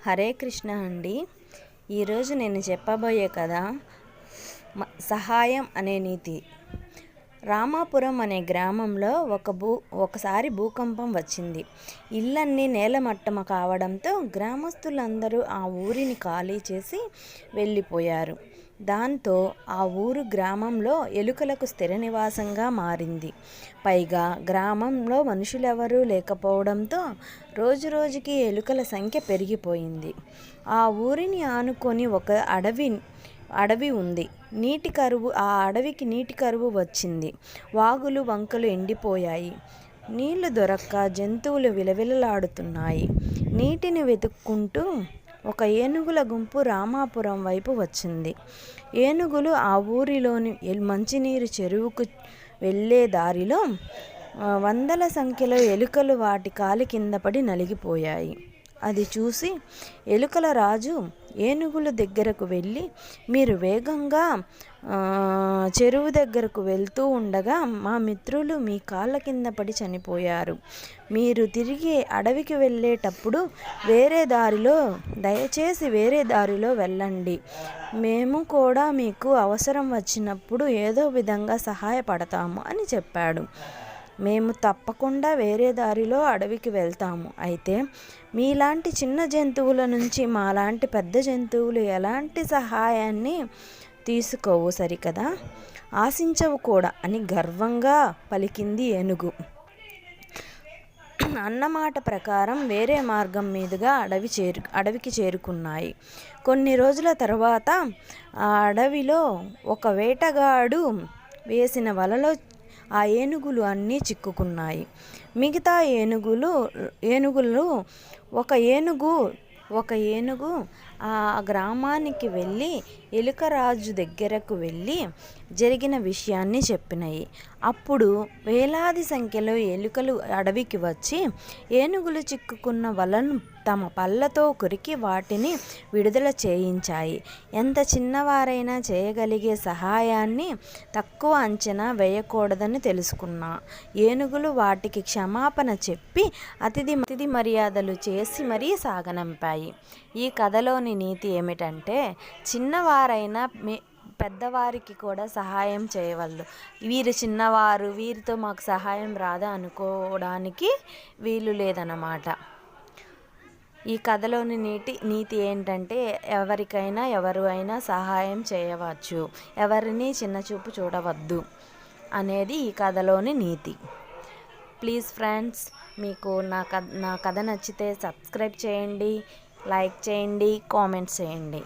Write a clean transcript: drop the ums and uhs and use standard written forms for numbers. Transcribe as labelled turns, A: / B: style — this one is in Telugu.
A: హరే కృష్ణ అండి. ఈరోజు నేను చెప్పబోయే కథ సహాయం అనే నీతి. రామాపురం అనే గ్రామంలో ఒకసారి భూకంపం వచ్చింది. ఇళ్ళన్నీ నేలమట్టం కావడంతో గ్రామస్తులందరూ ఆ ఊరిని ఖాళీ చేసి వెళ్ళిపోయారు. దాంతో ఆ ఊరు గ్రామంలో ఎలుకలకు స్థిర నివాసంగా మారింది. పైగా గ్రామంలో మనుషులెవరూ లేకపోవడంతో రోజురోజుకి ఎలుకల సంఖ్య పెరిగిపోయింది. ఆ ఊరిని ఆనుకొని ఒక అడవి ఉంది. ఆ అడవికి నీటి కరువు వచ్చింది. వాగులు వంకలు ఎండిపోయాయి. నీళ్లు దొరక్క జంతువులు విలవిలలాడుతున్నాయి. నీటిని వెతుక్కుంటూ ఒక ఏనుగుల గుంపు రామాపురం వైపు వచ్చింది. ఏనుగులు ఆ ఊరిలోని మంచినీరు చెరువుకు వెళ్ళే దారిలో వందల సంఖ్యలో ఎలుకలు వాటి కాలి కింద పడి నలిగిపోయాయి. అది చూసి ఎలుకల రాజు ఏనుగుల దగ్గరకు వెళ్ళి, మీరు వేగంగా చెరువు దగ్గరకు వెళ్తూ ఉండగా మా మిత్రులు మీ కాళ్ళ కింద పడి చనిపోయారు. మీరు తిరిగి అడవికి వెళ్ళేటప్పుడు దయచేసి వేరే దారిలో వెళ్ళండి. మేము కూడా మీకు అవసరం వచ్చినప్పుడు ఏదో విధంగా సహాయపడతాము అని చెప్పాడు. మేము తప్పకుండా వేరే దారిలో అడవికి వెళ్తాము. అయితే మీలాంటి చిన్న జంతువుల నుంచి మాలాంటి పెద్ద జంతువులు ఎలాంటి సహాయాన్ని తీసుకోవు సరికదా, ఆశించవు కూడా అని గర్వంగా పలికింది ఏనుగు. అన్నమాట ప్రకారం వేరే మార్గం మీదుగా అడవికి చేరుకున్నాయి. కొన్ని రోజుల తర్వాత ఆ అడవిలో ఒక వేటగాడు వేసిన వలలో ఆ ఏనుగులు అన్నీ చిక్కుకున్నాయి. మిగతా ఏనుగులు ఒక ఏనుగు ఆ గ్రామానికి వెళ్ళి ఎలుకరాజు దగ్గరకు వెళ్ళి జరిగిన విషయాన్ని చెప్పినాయి. అప్పుడు వేలాది సంఖ్యలో ఎలుకలు అడవికి వచ్చి ఏనుగులు చిక్కుకున్న వలను తమ పళ్ళతో కొరికి వాటిని విడుదల చేయించాయి. ఎంత చిన్నవారైనా చేయగలిగే సహాయాన్ని తక్కువ అంచనా వేయకూడదని తెలుసుకున్న ఏనుగులు వాటికి క్షమాపణ చెప్పి అతిథి మర్యాదలు చేసి మరీ సాగనంపాయి. ఈ కథలోని నీతి ఏమిటంటే, చిన్నవారైనా పెద్దవారికి కూడా సహాయం చేయవలెను. వీరు చిన్నవారు, వీరితో మాకు సహాయం రాదా అనుకోవడానికి వీలు లేదన్నమాట. ఈ కథలోని నీతి ఏంటంటే, ఎవరు అయినా సహాయం చేయవచ్చు, ఎవరిని చిన్నచూపు చూడవద్దు అనేది ఈ కథలోని నీతి. ప్లీజ్ ఫ్రెండ్స్, మీకు నా కథ నచ్చితే సబ్స్క్రైబ్ చేయండి, లైక్ చేయండి, కామెంట్స్ చేయండి.